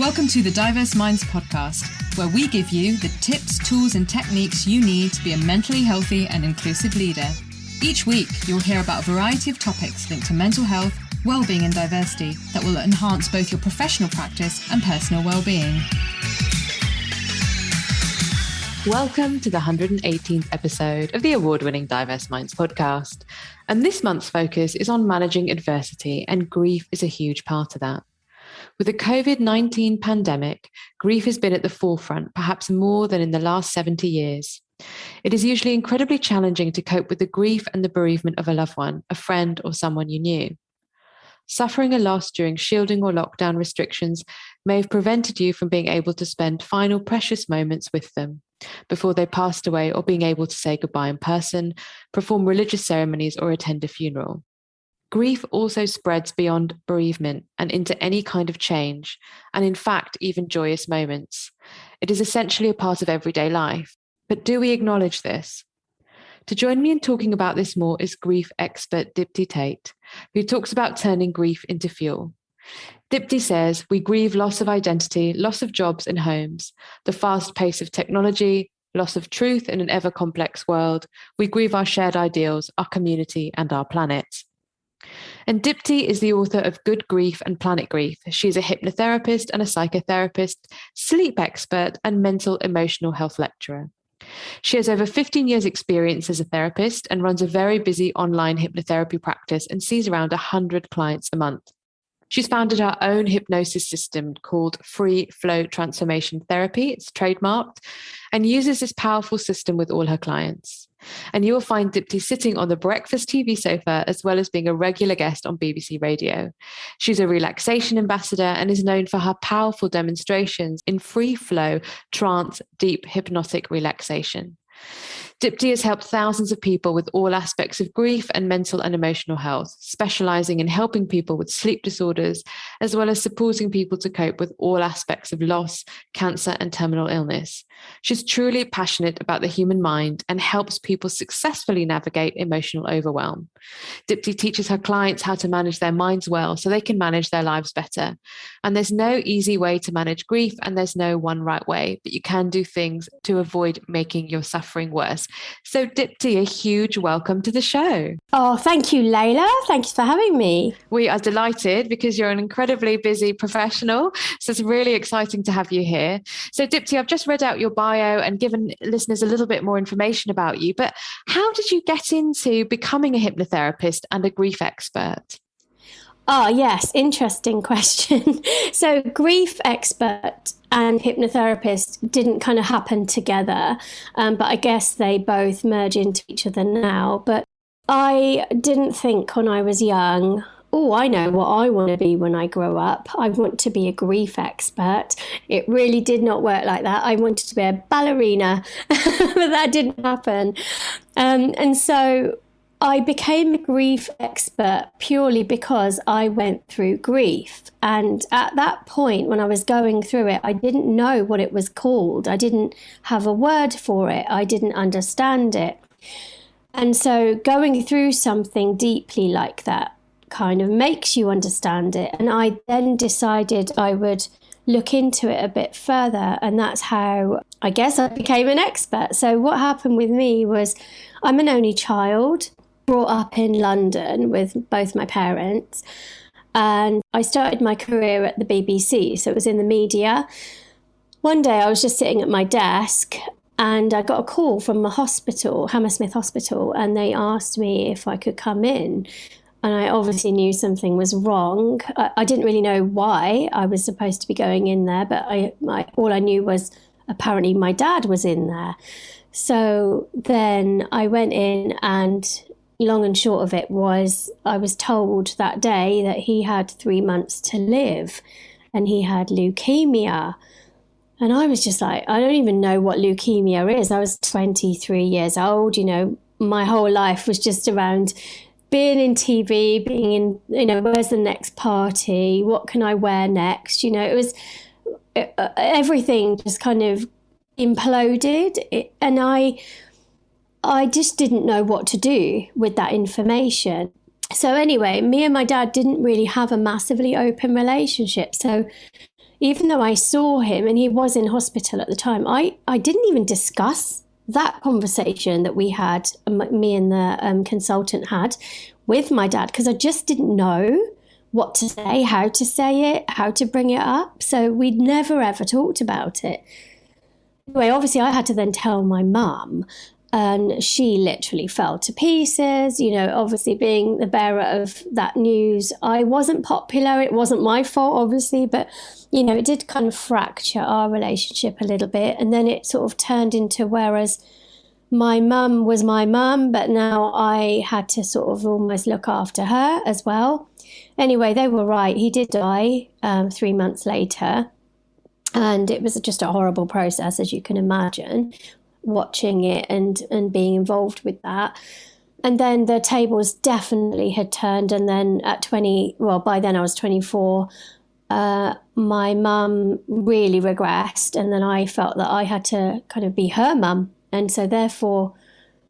Welcome to the Diverse Minds podcast, where we give you the tips, tools and techniques you need to be a mentally healthy and inclusive leader. Each week, you'll hear about a variety of topics linked to mental health, well-being and diversity that will enhance both your professional practice and personal well-being. Welcome to the 118th episode of the award-winning Diverse Minds podcast. And this month's focus is on managing adversity, and grief is a huge part of that. With the COVID-19 pandemic, grief has been at the forefront, perhaps more than in the last 70 years. It is usually incredibly challenging to cope with the grief and the bereavement of a loved one, a friend, or someone you knew. Suffering a loss during shielding or lockdown restrictions may have prevented you from being able to spend final precious moments with them before they passed away, or being able to say goodbye in person, perform religious ceremonies, or attend a funeral. Grief also spreads beyond bereavement and into any kind of change, and in fact, even joyous moments. It is essentially a part of everyday life. But do we acknowledge this? To join me in talking about this more is grief expert Dipti Tait, who talks about turning grief into fuel. Dipti says, we grieve loss of identity, loss of jobs and homes, the fast pace of technology, loss of truth in an ever-complex world. We grieve our shared ideals, our community and our planet. And Dipti is the author of Good Grief and Planet Grief. She's a hypnotherapist and a psychotherapist, sleep expert, and mental emotional health lecturer. She has over 15 years' experience as a therapist and runs a very busy online hypnotherapy practice and sees around 100 clients a month. She's founded her own hypnosis system called Free Flow Transformation Therapy. It's trademarked, and uses this powerful system with all her clients. And you will find Dipti sitting on the breakfast TV sofa, as well as being a regular guest on BBC Radio. She's a relaxation ambassador and is known for her powerful demonstrations in free flow, trance, deep hypnotic relaxation. Dipti has helped thousands of people with all aspects of grief and mental and emotional health, specializing in helping people with sleep disorders, as well as supporting people to cope with all aspects of loss, cancer, and terminal illness. She's truly passionate about the human mind and helps people successfully navigate emotional overwhelm. Dipti teaches her clients how to manage their minds well so they can manage their lives better. And there's no easy way to manage grief, and there's no one right way, but you can do things to avoid making your suffering worse. So Dipti, a huge welcome to the show. Oh, thank you, Layla. Thank you for having me. We are delighted because you're an incredibly busy professional. So it's really exciting to have you here. So Dipti, I've just read out your bio and given listeners a little bit more information about you, but how did you get into becoming a hypnotherapist and a grief expert? Oh, yes. Interesting question. So grief expert and hypnotherapist didn't kind of happen together, but I guess they both merge into each other now. But I didn't think when I was young, oh, I know what I want to be when I grow up. I want to be a grief expert. It really did not work like that. I wanted to be a ballerina, but that didn't happen. And so I became a grief expert purely because I went through grief. And at that point, when I was going through it, I didn't know what it was called. I didn't have a word for it. I didn't understand it. And so going through something deeply like that kind of makes you understand it. And I then decided I would look into it a bit further. And that's how I guess I became an expert. So what happened with me was I'm an only child, brought up in London with both my parents, and I started my career at the BBC, so it was in the media. One day I was just sitting at my desk and I got a call from a hospital, Hammersmith Hospital, and they asked me if I could come in. And I obviously knew something was wrong. I didn't really know why I was supposed to be going in there, but all I knew was apparently my dad was in there. So then I went in, and long and short of it was I was told that day that he had 3 months to live and he had leukemia. And I was just like, I don't even know what leukemia is. I was 23 years old, my whole life was just around being in TV, being in, where's the next party? What can I wear next? It was everything just kind of imploded. And I just didn't know what to do with that information. So anyway, me and my dad didn't really have a massively open relationship. So even though I saw him and he was in hospital at the time, I didn't even discuss that conversation that we had, me and the consultant had with my dad, because I just didn't know what to say, how to say it, how to bring it up. So we'd never ever talked about it. Anyway, obviously I had to then tell my mum, and she literally fell to pieces. You know, obviously being the bearer of that news, I wasn't popular. It wasn't my fault, obviously, but, you know, it did kind of fracture our relationship a little bit. And then it sort of turned into, whereas my mum was my mum, but now I had to sort of almost look after her as well. Anyway, they were right. He did die 3 months later. And it was just a horrible process, as you can imagine, watching it and being involved with that. And then the tables definitely had turned. And then by then I was 24, my mum really regressed. And then I felt that I had to kind of be her mum. And so therefore,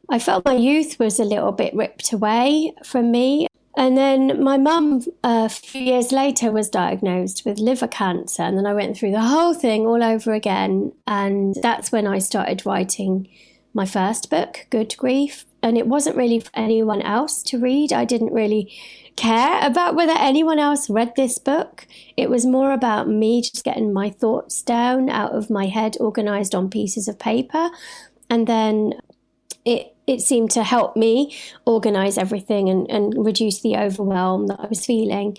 I felt my youth was a little bit ripped away from me. And then my mum, a few years later, was diagnosed with liver cancer. And then I went through the whole thing all over again. And that's when I started writing my first book, Good Grief. And it wasn't really for anyone else to read. I didn't really care about whether anyone else read this book. It was more about me just getting my thoughts down out of my head, organised on pieces of paper. And then it seemed to help me organise everything and reduce the overwhelm that I was feeling.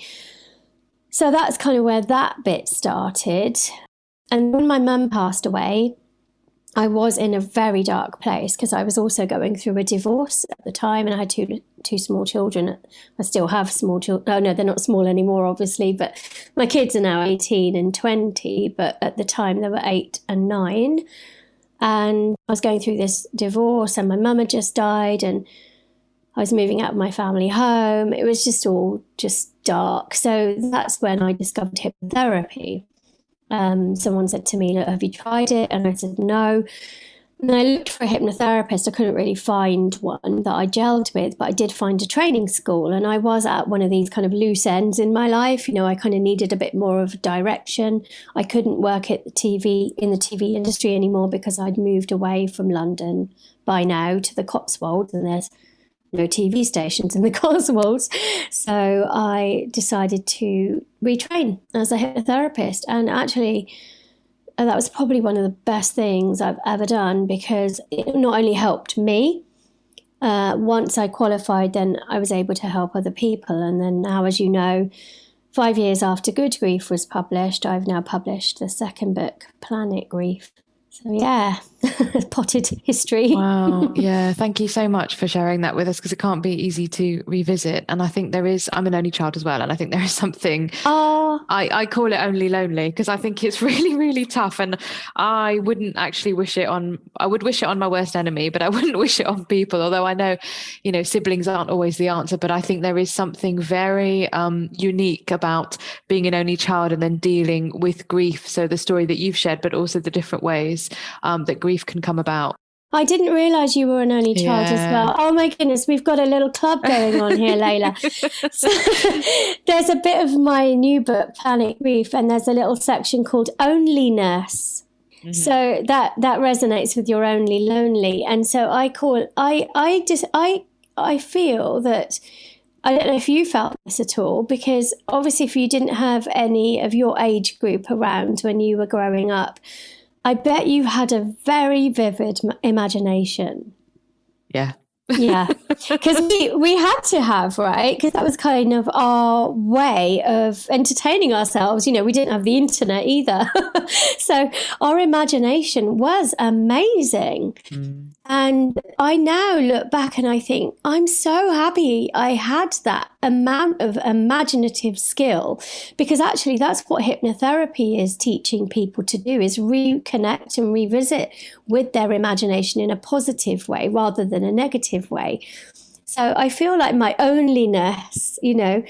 So that's kind of where that bit started. And when my mum passed away, I was in a very dark place because I was also going through a divorce at the time, and I had two small children. I still have small children. Oh, no, they're not small anymore, obviously, but my kids are now 18 and 20, but at the time they were 8 and 9. And I was going through this divorce, and my mum had just died, and I was moving out of my family home. It was just all just dark. So that's when I discovered hypnotherapy. Someone said to me, "Look, have you tried it?" And I said, no. And I looked for a hypnotherapist. I couldn't really find one that I gelled with, but I did find a training school. And I was at one of these kind of loose ends in my life. You know, I kind of needed a bit more of direction. I couldn't work in the TV industry anymore because I'd moved away from London by now to the Cotswolds, and there's no TV stations in the Cotswolds. So I decided to retrain as a hypnotherapist. And actually, that was probably one of the best things I've ever done, because it not only helped me, once I qualified, then I was able to help other people. And then now, as you know, 5 years after Good Grief was published, I've now published the second book, Planet Grief. So yeah, potted history. Wow. Yeah. Thank you so much for sharing that with us, because it can't be easy to revisit. And I think I'm an only child as well. And I think there is something, I call it only lonely, because I think it's really, really tough. And I wouldn't actually I would wish it on my worst enemy, but I wouldn't wish it on people. Although I know, you know, siblings aren't always the answer, but I think there is something very unique about being an only child and then dealing with grief. So the story that you've shared, but also the different ways that grief can come about. I didn't realise you were an only child as well. Oh my goodness, we've got a little club going on here, Layla. So, there's a bit of my new book, Planet Grief, and there's a little section called Onlyness. Mm-hmm. So that resonates with your only lonely. And so I feel that, I don't know if you felt this at all, because obviously if you didn't have any of your age group around when you were growing up, I bet you had a very vivid imagination. Yeah. Yeah, because we had to have, right? Because that was kind of our way of entertaining ourselves. You know, we didn't have the internet either. So our imagination was amazing. Mm. And I now look back and I think, I'm so happy I had that amount of imaginative skill, because actually that's what hypnotherapy is teaching people to do, is reconnect and revisit with their imagination in a positive way rather than a negative way. So I feel like my onlyness, you know,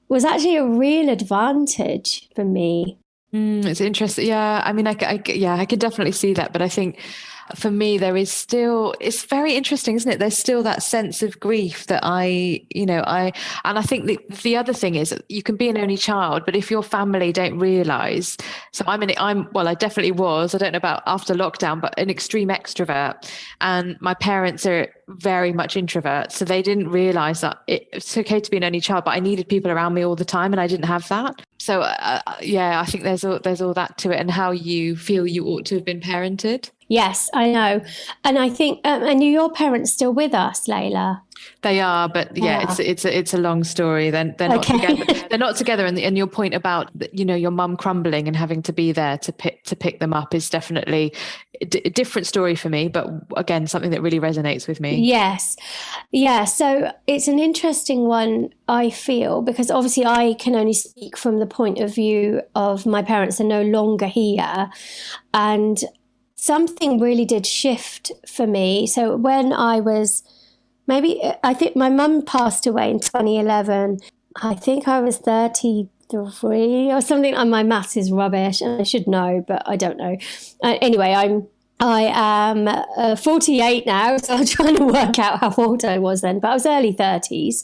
was actually a real advantage for me. It's interesting. Yeah. I mean, I can definitely see that, but I think for me, it's very interesting, isn't it? There's still that sense of grief that and I think the other thing is you can be an only child, but if your family don't realize, so I definitely was, I don't know about after lockdown, but an extreme extrovert, and my parents are very much introverts. So they didn't realize that it's okay to be an only child, but I needed people around me all the time and I didn't have that. So I think there's all that to it, and how you feel you ought to have been parented. Yes, I know. And I think, and are your parents still with us, Layla? They are, but it's a long story. They're not together. They're not together. And your point about, your mum crumbling and having to be there to pick them up is definitely a different story for me. But again, something that really resonates with me. Yes. Yeah. So it's an interesting one, I feel, because obviously I can only speak from the point of view of my parents are no longer here. And something really did shift for me. So when I was I think my mum passed away in 2011. I think I was 33 or something. And my maths is rubbish and I should know, but I don't know. Anyway, I am 48 now, so I'm trying to work out how old I was then, but I was early 30s.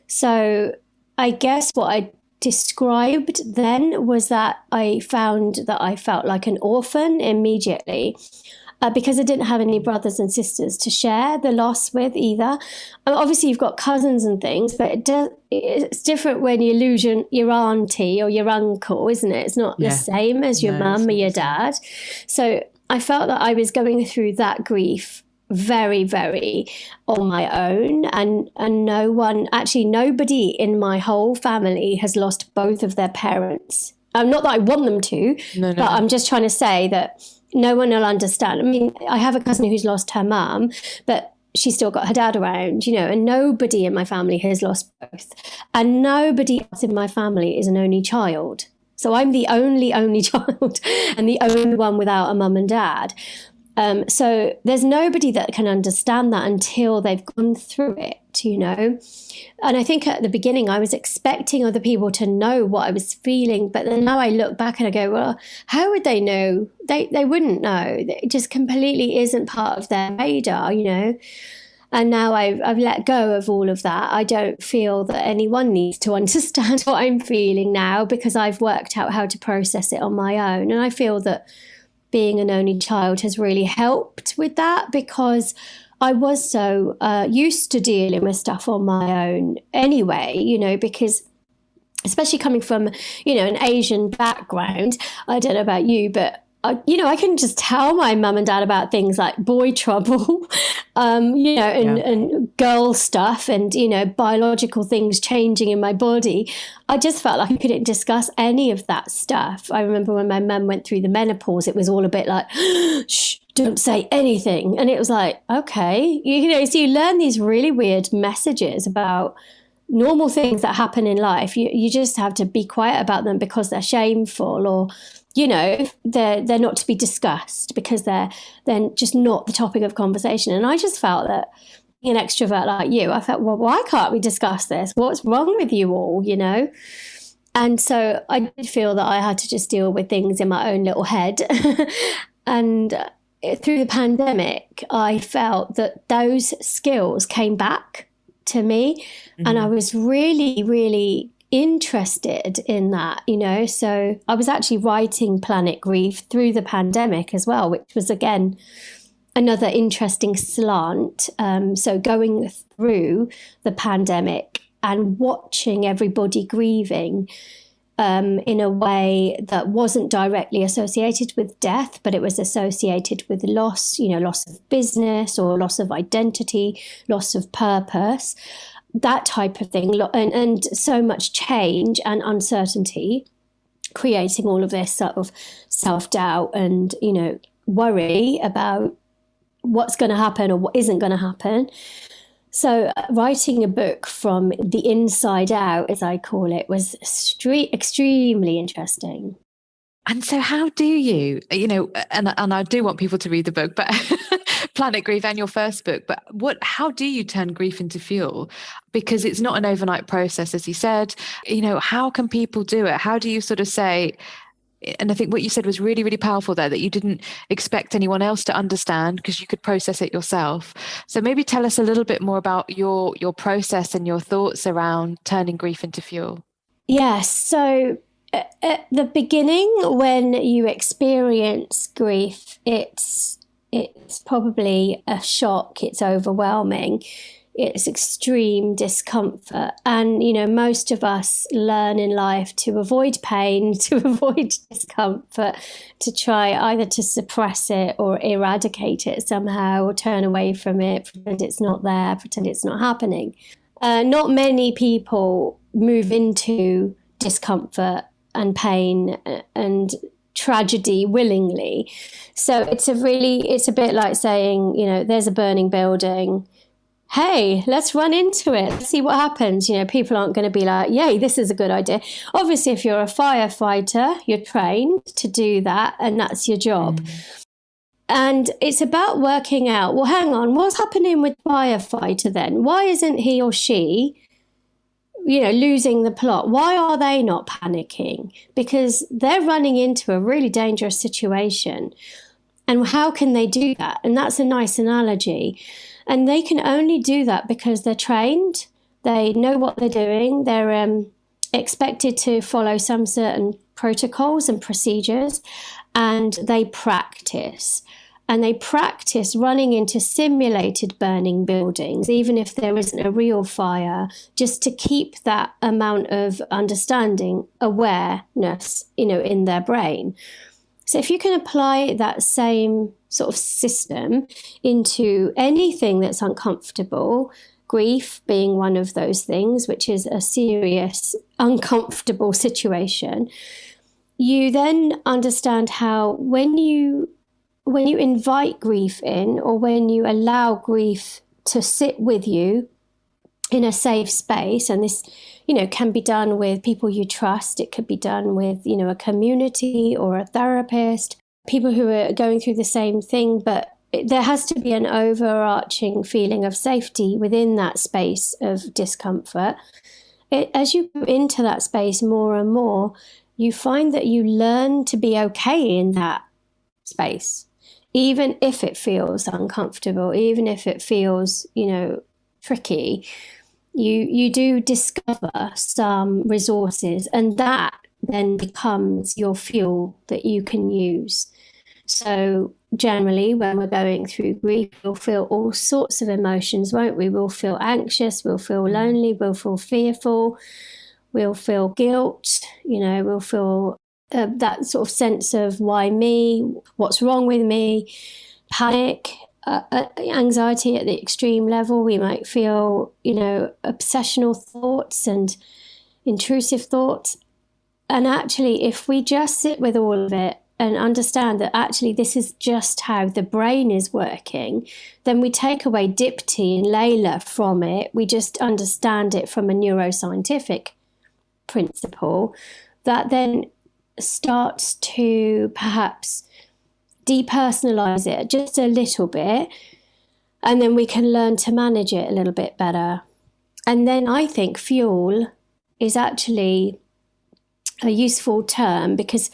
So I guess what I described then was that I found that I felt like an orphan immediately. Because I didn't have any brothers and sisters to share the loss with either. Obviously, you've got cousins and things, but it's different when you lose your auntie or your uncle, isn't it? It's not the same as your mum or your dad. So I felt that I was going through that grief very, very on my own. And nobody in my whole family has lost both of their parents. Not that I want them to, but I'm just trying to say that no one will understand. I mean, I have a cousin who's lost her mum, but she's still got her dad around, and nobody in my family has lost both. And nobody else in my family is an only child. So I'm the only child and the only one without a mum and dad. So there's nobody that can understand that until they've gone through it, And I think at the beginning I was expecting other people to know what I was feeling, but then now I look back and I go, well, how would they know? They wouldn't know. It just completely isn't part of their radar, And now I've let go of all of that. I don't feel that anyone needs to understand what I'm feeling now because I've worked out how to process it on my own. And I feel that being an only child has really helped with that because I was so used to dealing with stuff on my own anyway, because especially coming from, an Asian background, I don't know about you, but I can just tell my mum and dad about things like boy trouble, and girl stuff and, biological things changing in my body. I just felt like I couldn't discuss any of that stuff. I remember when my mum went through the menopause, it was all a bit like, shh, don't say anything. And it was like, okay, so you learn these really weird messages about normal things that happen in life. You just have to be quiet about them because they're shameful or, they're not to be discussed because they're just not the topic of conversation. And I just felt that being an extrovert like you, I felt, well, why can't we discuss this? What's wrong with you all, And so I did feel that I had to just deal with things in my own little head. And through the pandemic, I felt that those skills came back to me. Mm-hmm. And I was really, really interested in that, So I was actually writing Planet Grief through the pandemic as well, which was, again, another interesting slant. So going through the pandemic and watching everybody grieving in a way that wasn't directly associated with death, but it was associated with loss, loss of business or loss of identity, loss of purpose, that type of thing, and so much change and uncertainty, creating all of this sort of self-doubt and, worry about what's going to happen or what isn't going to happen. So writing a book from the inside out, as I call it, was extremely interesting. And so how do you, and I do want people to read the book, but Planet Grief and your first book, but how do you turn grief into fuel? Because it's not an overnight process, as you said. How can people do it? How do you sort of say, And I think what you said was really, really powerful there, that you didn't expect anyone else to understand because you could process it yourself. So maybe tell us a little bit more about your process and your thoughts around turning grief into fuel. Yes. So at the beginning, when you experience grief, it's probably a shock. It's overwhelming. It's extreme discomfort. And, most of us learn in life to avoid pain, to avoid discomfort, to try either to suppress it or eradicate it somehow, or turn away from it, pretend it's not there, pretend it's not happening. Not many people move into discomfort and pain and tragedy willingly. So it's a bit like saying, there's a burning building. Hey, let's run into it. Let's see what happens. People aren't going to be like, yay, this is a good idea. Obviously, if you're a firefighter, you're trained to do that, and that's your job. And it's about working out, well, hang on, what's happening with firefighter then? Why isn't he or she, losing the plot? Why are they not panicking? Because they're running into a really dangerous situation. And how can they do that? And that's a nice analogy. And they can only do that because they're trained. They know what they're doing. They're expected to follow some certain protocols and procedures, and they practice. And they practice running into simulated burning buildings, even if there isn't a real fire, just to keep that amount of understanding, awareness, in their brain. So if you can apply that same sort of system into anything that's uncomfortable, grief being one of those things, which is a serious, uncomfortable situation, you then understand how when you invite grief in, or when you allow grief to sit with you in a safe space, and this, can be done with people you trust. It could be done with, a community or a therapist, people who are going through the same thing, but there has to be an overarching feeling of safety within that space of discomfort. As you go into that space more and more, you find that you learn to be okay in that space, even if it feels uncomfortable, even if it feels, tricky. You do discover some resources, and that then becomes your fuel that you can use. So generally, when we're going through grief, we'll feel all sorts of emotions, won't we? We'll feel anxious, we'll feel lonely, we'll feel fearful, we'll feel guilt, we'll feel that sort of sense of why me, what's wrong with me, panic, anxiety at the extreme level. We might feel, obsessional thoughts and intrusive thoughts. And actually, if we just sit with all of it and understand that actually this is just how the brain is working, then we take away Dipti and Layla from it. We just understand it from a neuroscientific principle that then starts to perhaps depersonalize it just a little bit, and then we can learn to manage it a little bit better. And then I think fuel is actually a useful term, because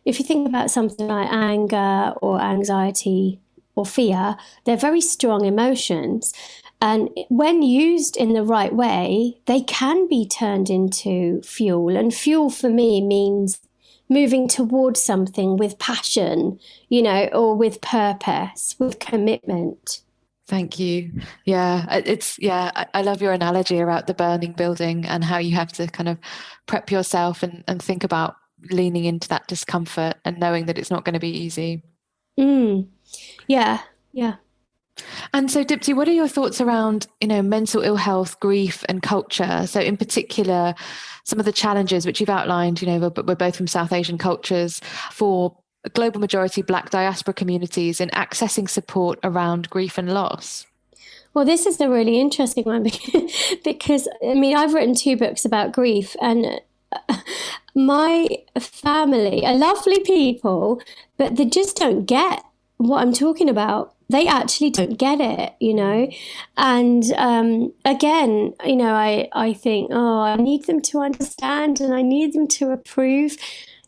if you think about something like anger or anxiety or fear, they're very strong emotions. And when used in the right way, they can be turned into fuel. And fuel for me means moving towards something with passion, or with purpose, with commitment. Thank you. Yeah, I love your analogy about the burning building and how you have to kind of prep yourself and think about leaning into that discomfort and knowing that it's not going to be easy. Yeah. And so, Dipti, what are your thoughts around, mental ill health, grief, and culture? So, in particular, some of the challenges which you've outlined, we're both from South Asian cultures, for a global majority Black diaspora communities in accessing support around grief and loss. Well, this is a really interesting one because I've written 2 books about grief, and my family are lovely people, but they just don't get what I'm talking about. They actually don't get it, And again, I think, I need them to understand and I need them to approve.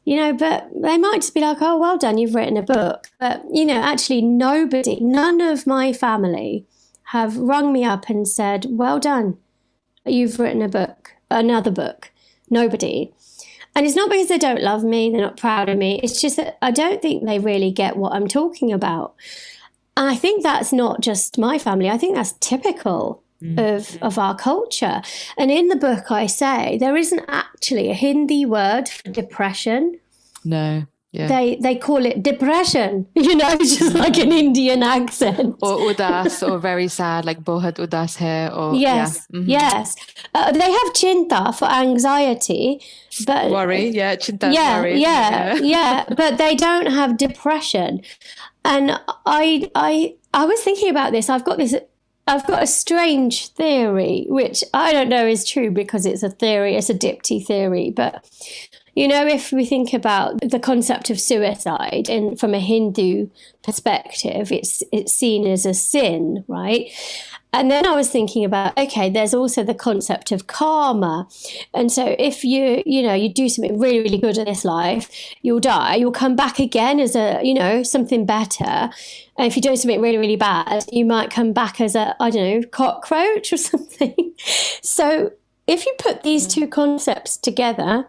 but they might just be like, oh, well done, you've written a book. But, actually none of my family have rung me up and said, well done, you've written another book. Nobody. And it's not because they don't love me, they're not proud of me. It's just that I don't think they really get what I'm talking about. And I think that's not just my family. I think that's typical of our culture. And in the book, I say there isn't actually a Hindi word for depression. No. Yeah. They call it depression, just like an Indian accent. Or udas, or very sad, like bahut udas hai. Or yes, yeah. Yes. They have chinta for anxiety, but worry, chinta, worry. Yeah. But they don't have depression. And I was thinking about this. I've got a strange theory, which I don't know is true because it's a theory. It's a Dipti theory, but. If we think about the concept of suicide and from a Hindu perspective, it's seen as a sin, right? And then I was thinking about, okay, there's also the concept of karma. And so if you do something really, really good in this life, you'll die, you'll come back again as something better. And if you're doing something really, really bad, you might come back as cockroach or something. So if you put these two concepts together,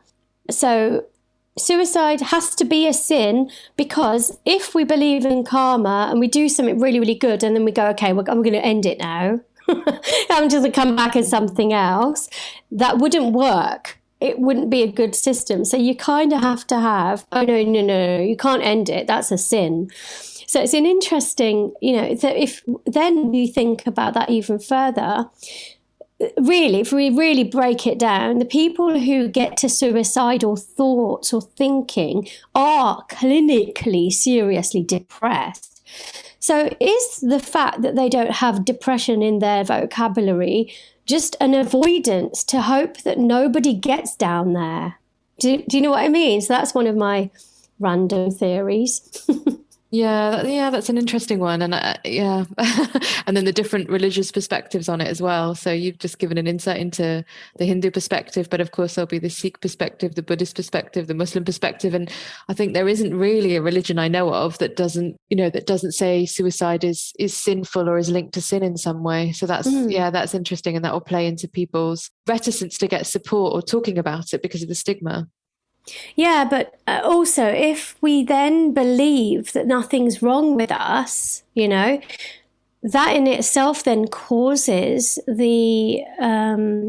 so suicide has to be a sin because if we believe in karma and we do something really, really good and then we go, okay, I'm going to end it now. I'm just going to come back as something else. That wouldn't work. It wouldn't be a good system. So you kind of have to have, no, you can't end it. That's a sin. So it's an interesting, that if then you think about that even further, really, if we really break it down, the people who get to suicidal thoughts or thinking are clinically seriously depressed. So is the fact that they don't have depression in their vocabulary just an avoidance to hope that nobody gets down there? Do you know what I mean? So that's one of my random theories. Yeah, that's an interesting one. And and then the different religious perspectives on it as well. So you've just given an insight into the Hindu perspective, but of course there'll be the Sikh perspective, the Buddhist perspective, the Muslim perspective. And I think there isn't really a religion I know of that doesn't say suicide is sinful or is linked to sin in some way. So that's interesting. And that will play into people's reticence to get support or talking about it because of the stigma. Yeah, but also if we then believe that nothing's wrong with us, that in itself then causes the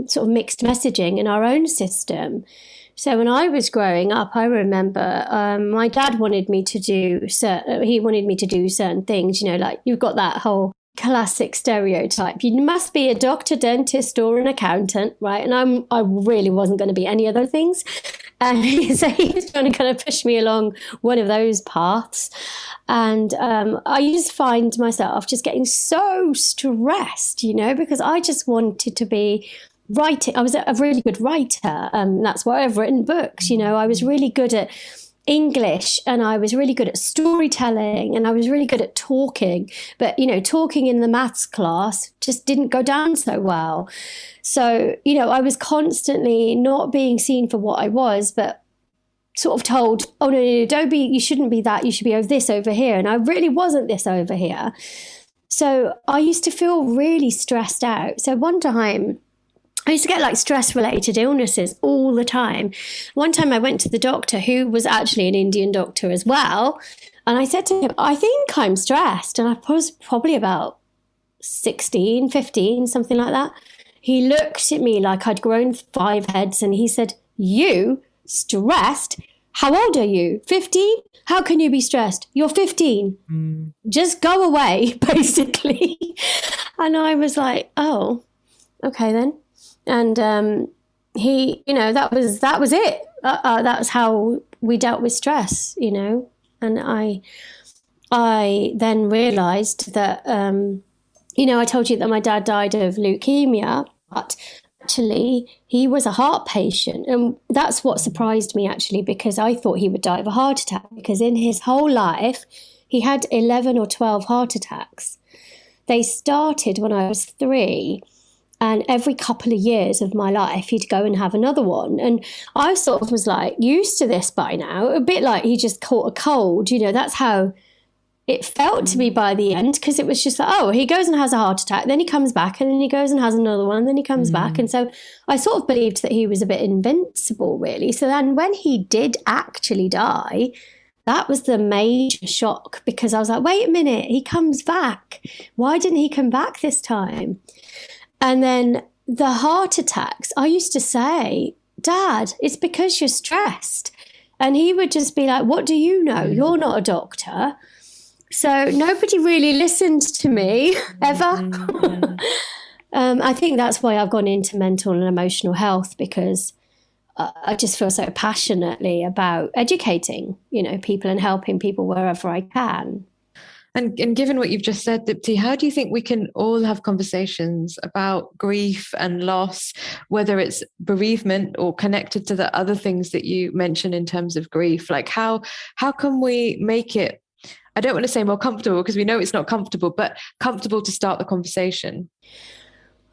sort of mixed messaging in our own system. So when I was growing up, I remember my dad wanted me to do certain things, like you've got that whole classic stereotype. You must be a doctor, dentist, or an accountant, right? And I really wasn't going to be any other things. And so he was trying to kind of push me along one of those paths. And I just find myself just getting so stressed, because I just wanted to be writing. I was a really good writer. That's why I've written books. I was really good at English and I was really good at storytelling and I was really good at talking. But, talking in the maths class just didn't go down so well. So, I was constantly not being seen for what I was, but sort of told, oh, no, don't be, you shouldn't be that, you should be this over here. And I really wasn't this over here. So I used to feel really stressed out. So one time, I used to get stress-related illnesses all the time. One time I went to the doctor, who was actually an Indian doctor as well. And I said to him, I think I'm stressed. And I was probably about 16, 15, something like that. He looked at me like I'd grown 5 heads and he said, you stressed? How old are you? 15? How can you be stressed? You're 15. Just go away, basically. And I was like, oh, okay then. And he, that was it. That was how we dealt with stress, And I then realised that, I told you that my dad died of leukemia, but actually he was a heart patient. And that's what surprised me, actually, because I thought he would die of a heart attack, because in his whole life, he had 11 or 12 heart attacks. They started when I was 3. And every couple of years of my life, he'd go and have another one. And I sort of was like used to this by now, a bit like he just caught a cold. You know, that's how it felt to me by the end, because it was just like, oh, he goes and has a heart attack, then he comes back, and then he goes and has another one, and then he comes back. And so I sort of believed that he was a bit invincible, really. So then when he did actually die, that was the major shock, because I was like, wait a minute, he comes back. Why didn't he come back this time? And then the heart attacks, I used to say, Dad, it's because you're stressed. And he would just be like, what do you know? You're not a doctor. So nobody really listened to me ever. I think that's why I've gone into mental and emotional health, because I just feel so passionately about educating, you know, people and helping people wherever I can. And given what you've just said, Dipti, how do you think we can all have conversations about grief and loss, whether it's bereavement or connected to the other things that you mentioned in terms of grief? Like how can we make it, I don't want to say more comfortable, because we know it's not comfortable, but comfortable to start the conversation?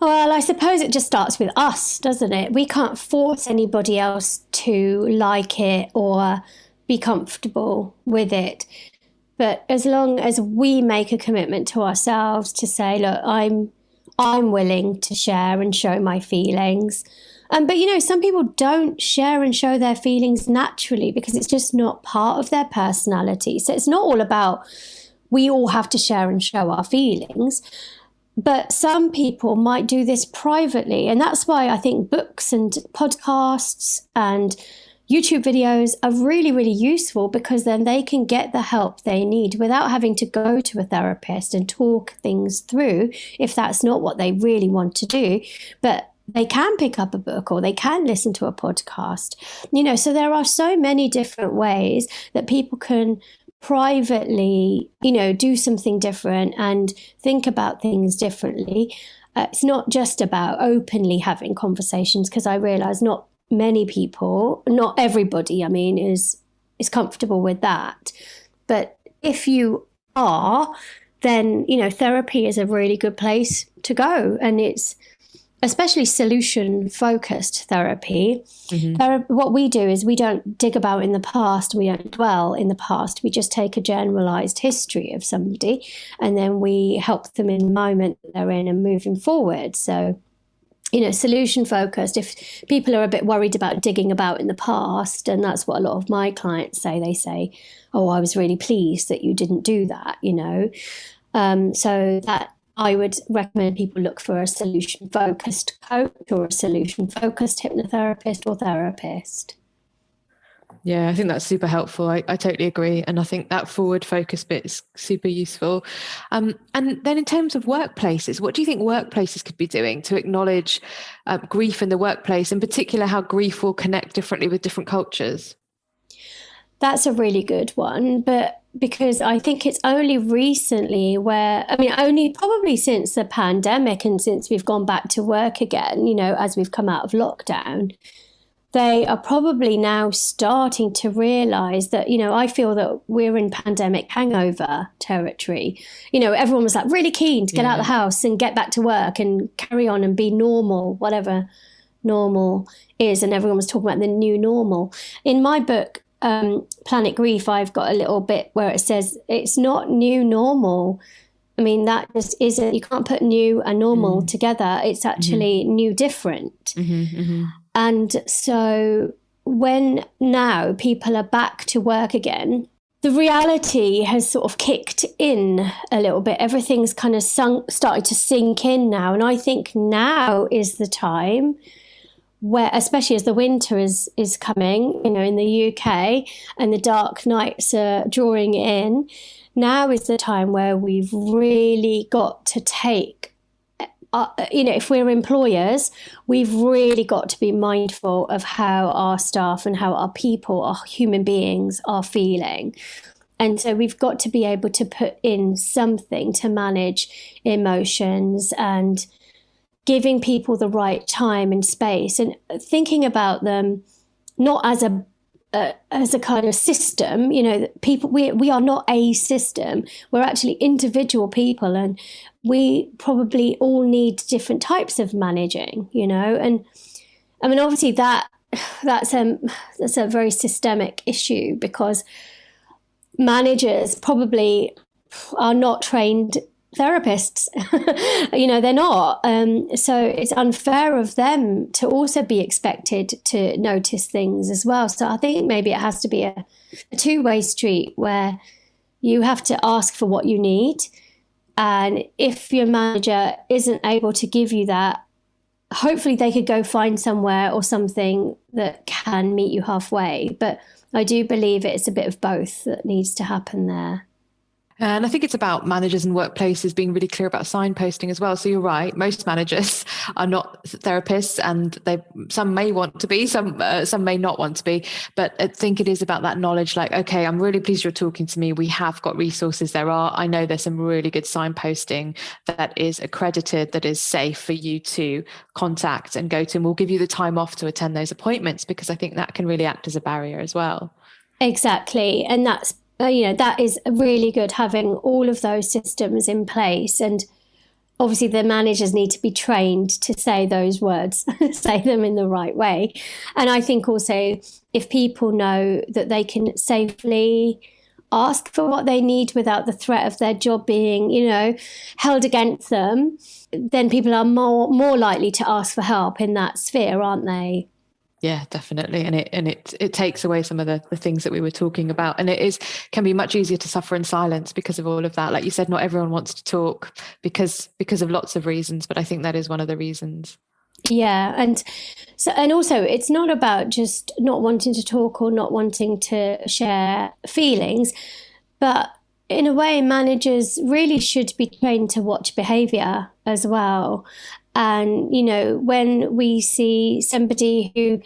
Well, I suppose it just starts with us, doesn't it? We can't force anybody else to like it or be comfortable with it. But as long as we make a commitment to ourselves to say, look, I'm willing to share and show my feelings. But, you know, some people don't share and show their feelings naturally because it's just not part of their personality. So it's not all about we all have to share and show our feelings. But some people might do this privately. And that's why I think books and podcasts and YouTube videos are really, really useful, because then they can get the help they need without having to go to a therapist and talk things through if that's not what they really want to do. But they can pick up a book or they can listen to a podcast. You know, so there are so many different ways that people can privately, you know, do something different and think about things differently. It's not just about openly having conversations, because I realize not many people, not everybody, I mean, is comfortable with that. But if you are, then, you know, therapy is a really good place to go. And it's especially solution-focused therapy. What we do is we don't dig about in the past, we don't dwell in the past. We just take a generalized history of somebody and then we help them in the moment that they're in and moving forward. So, you know, solution focused, if people are a bit worried about digging about in the past, and that's what a lot of my clients say, they say, oh, I was really pleased that you didn't do that, you know. So that I would recommend people look for a solution focused coach or a solution focused hypnotherapist or therapist. Yeah, I think that's super helpful. I totally agree. And I think that forward focus bit is super useful. And then in terms of workplaces, what do you think workplaces could be doing to acknowledge grief in the workplace, in particular, how grief will connect differently with different cultures? That's a really good one. But because I think it's only recently only probably since the pandemic and since we've gone back to work again, you know, as we've come out of lockdown, they are probably now starting to realise that, you know, I feel that we're in pandemic hangover territory. You know, everyone was like really keen to get out of the house and get back to work and carry on and be normal, whatever normal is. And everyone was talking about the new normal. In my book, Planet Grief, I've got a little bit where it says it's not new normal. I mean, that just isn't, you can't put new and normal together. It's actually new different. And so when now people are back to work again, the reality has sort of kicked in a little bit. Everything's kind of started to sink in now. And I think now is the time where, especially as the winter is coming, you know, in the UK and the dark nights are drawing in, now is the time where we've really got to take, you know, if we're employers, we've really got to be mindful of how our staff and how our people, our human beings are feeling. And so we've got to be able to put in something to manage emotions and giving people the right time and space and thinking about them not as as a kind of system, you know, people, we are not a system. We're actually individual people, and we probably all need different types of managing, you know. And I mean, obviously that's a very systemic issue, because managers probably are not trained therapists. You know, they're not. So it's unfair of them to also be expected to notice things as well. So I think maybe it has to be a two-way street, where you have to ask for what you need. And if your manager isn't able to give you that, hopefully they could go find somewhere or something that can meet you halfway. But I do believe it's a bit of both that needs to happen there. And I think it's about managers and workplaces being really clear about signposting as well. So you're right, most managers are not therapists, and some may want to be, some may not want to be. But I think it is about that knowledge, like, okay, I'm really pleased you're talking to me. We have got resources. I know there's some really good signposting that is accredited, that is safe for you to contact and go to, and we'll give you the time off to attend those appointments, because I think that can really act as a barrier as well. Exactly. And that's that is really good, having all of those systems in place. And obviously the managers need to be trained to say those words, say them in the right way. And I think also, if people know that they can safely ask for what they need without the threat of their job being, you know, held against them, then people are more likely to ask for help in that sphere, aren't they? Yeah, definitely. And it takes away some of the things that we were talking about. And can be much easier to suffer in silence because of all of that. Like you said, not everyone wants to talk because of lots of reasons, but I think that is one of the reasons. Yeah. And also it's not about just not wanting to talk or not wanting to share feelings, but in a way, managers really should be trained to watch behavior as well. And, you know, when we see somebody who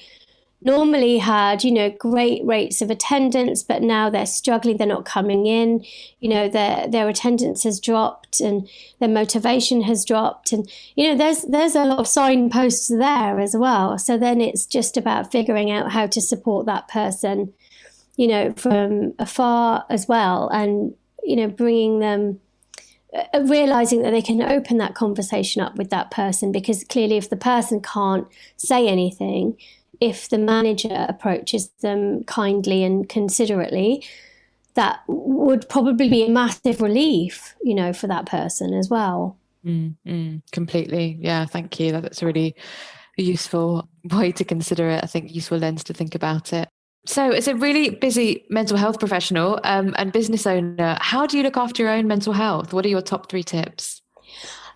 normally had, you know, great rates of attendance, but now they're struggling, they're not coming in, you know, their attendance has dropped and their motivation has dropped. And, you know, there's a lot of signposts there as well. So then it's just about figuring out how to support that person, you know, from afar as well. And, you know, bringing them, realizing that they can open that conversation up with that person, because clearly if the person can't say anything, if the manager approaches them kindly and considerately, that would probably be a massive relief, you know, for that person as well. Completely. Yeah, thank you. That's a really useful way to consider it. I think useful lens to think about it. So as a really busy mental health professional and business owner, how do you look after your own mental health? What are your top 3 tips?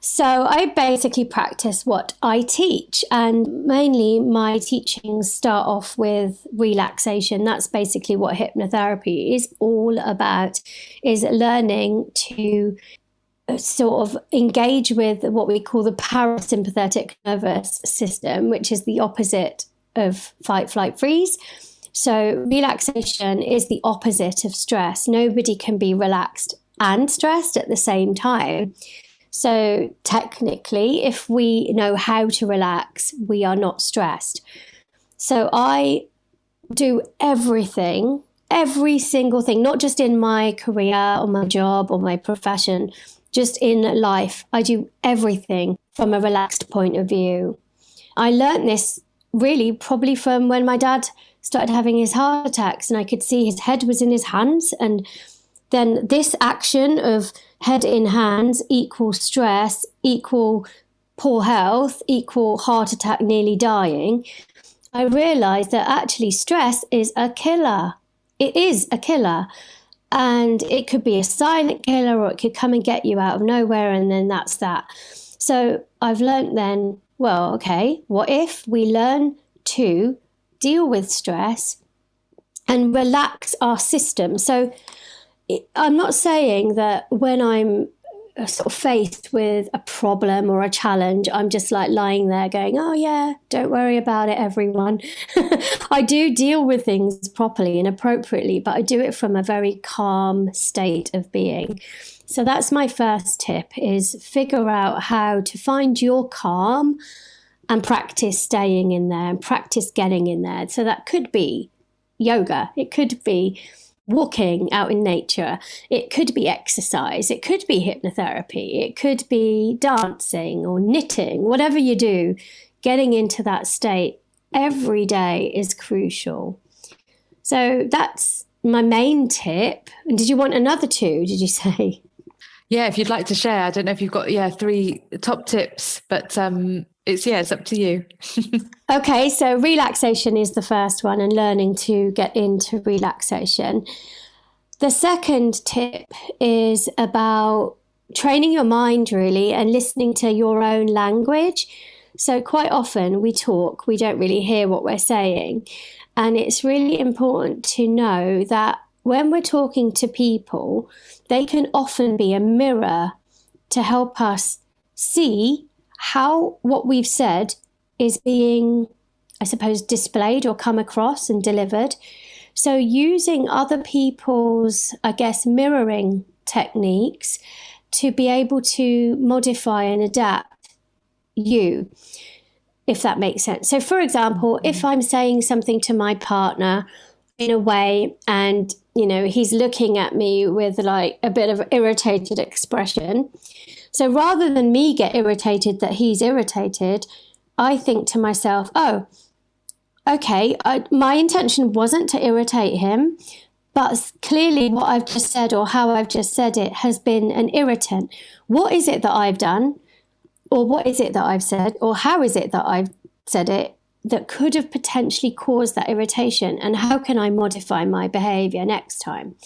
So I basically practice what I teach, and mainly my teachings start off with relaxation. That's basically what hypnotherapy is all about, is learning to sort of engage with what we call the parasympathetic nervous system, which is the opposite of fight, flight, freeze. So relaxation is the opposite of stress. Nobody can be relaxed and stressed at the same time. So technically, if we know how to relax, we are not stressed. So I do everything, every single thing, not just in my career or my job or my profession, just in life. I do everything from a relaxed point of view. I learned this really probably from when my dad started having his heart attacks, and I could see his head was in his hands. And then this action of head in hands equal stress, equal poor health, equal heart attack, nearly dying. I realized that actually stress is a killer. It is a killer. And it could be a silent killer, or it could come and get you out of nowhere, and then that's that. So I've learned then, well, okay, what if we learn to deal with stress and relax our system? So I'm not saying that when I'm sort of faced with a problem or a challenge, I'm just like lying there going, oh yeah, don't worry about it, everyone. I do deal with things properly and appropriately, but I do it from a very calm state of being. So that's my first tip, is figure out how to find your calm and practice staying in there and practice getting in there. So that could be, yoga. It could be walking out in nature. It could be exercise. It could be hypnotherapy. It could be dancing or knitting. Whatever you do, getting into that state every day is crucial. So that's my main tip. And did you want another two, did you say? Yeah, if you'd like to share. I don't know if you've got 3 top tips, but it's up to you. Okay, so relaxation is the first one, and learning to get into relaxation. The second tip is about training your mind, really, and listening to your own language. So quite often we talk, we don't really hear what we're saying. And it's really important to know that when we're talking to people, they can often be a mirror to help us see how what we've said is being, I suppose, displayed or come across and delivered. So using other people's, I guess, mirroring techniques to be able to modify and adapt you, if that makes sense. So for example, if I'm saying something to my partner in a way and, he's looking at me with like a bit of irritated expression. So rather than me get irritated that he's irritated, I think to myself, oh, okay, my intention wasn't to irritate him, but clearly what I've just said or how I've just said it has been an irritant. What is it that I've done? Or what is it that I've said? Or how is it that I've said it that could have potentially caused that irritation? And how can I modify my behavior next time?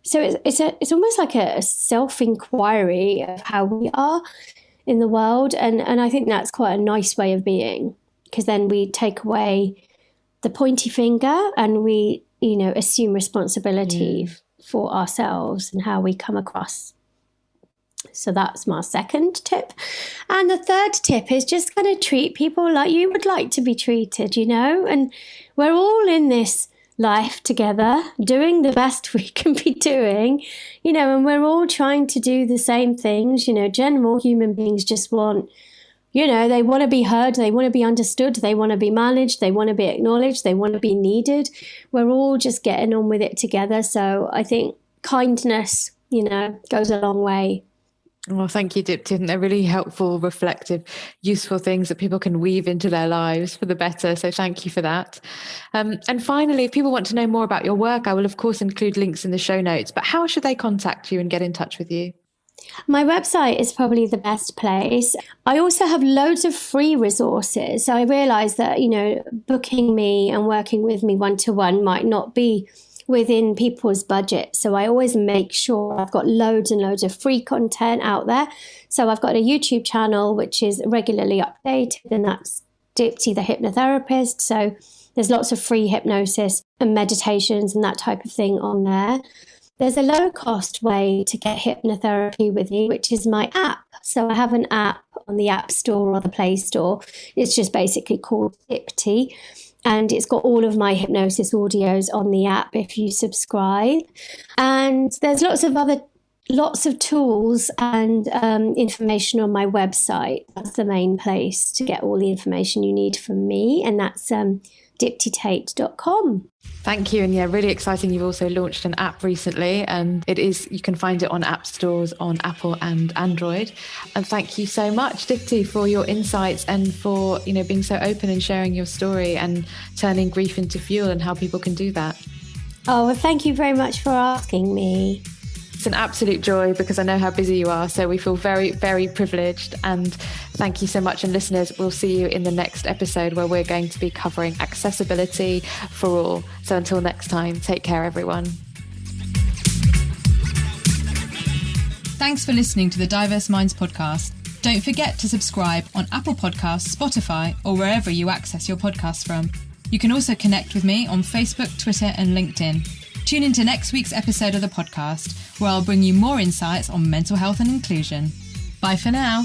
So it's almost like a self-inquiry of how we are in the world. And I think that's quite a nice way of being, because then we take away the pointy finger and we, assume responsibility for ourselves and how we come across. So that's my second tip. And the third tip is just kind of treat people like you would like to be treated, and we're all in this life together, doing the best we can be doing, and we're all trying to do the same things. General human beings just want, they want to be heard, they want to be understood, they want to be managed, they want to be acknowledged, they want to be needed. We're all just getting on with it together. So I think kindness, goes a long way. Well, thank you, Dipti. They're really helpful, reflective, useful things that people can weave into their lives for the better. So thank you for that. And finally, if people want to know more about your work, I will, of course, include links in the show notes. But how should they contact you and get in touch with you? My website is probably the best place. I also have loads of free resources. So I realize that, booking me and working with me one-to-one might not be within people's budget. So I always make sure I've got loads and loads of free content out there. So I've got a YouTube channel, which is regularly updated, and that's Dipti the Hypnotherapist. So there's lots of free hypnosis and meditations and that type of thing on there. There's a low-cost way to get hypnotherapy with me, which is my app. So I have an app on the App Store or the Play Store. It's just basically called Dipti. And it's got all of my hypnosis audios on the app if you subscribe. And there's lots of tools and information on my website. That's the main place to get all the information you need from me. And that's diptitait.com. Thank you. And really exciting. You've also launched an app recently, and you can find it on app stores on Apple and Android. And thank you so much, Dipti, for your insights and for, being so open and sharing your story and turning grief into fuel and how people can do that. Oh, well, thank you very much for asking me. It's an absolute joy because I know how busy you are. So we feel very, very privileged. And thank you so much. And listeners, we'll see you in the next episode where we're going to be covering accessibility for all. So until next time, take care, everyone. Thanks for listening to the Diverse Minds podcast. Don't forget to subscribe on Apple Podcasts, Spotify, or wherever you access your podcasts from. You can also connect with me on Facebook, Twitter, and LinkedIn. Tune into next week's episode of the podcast, where I'll bring you more insights on mental health and inclusion. Bye for now.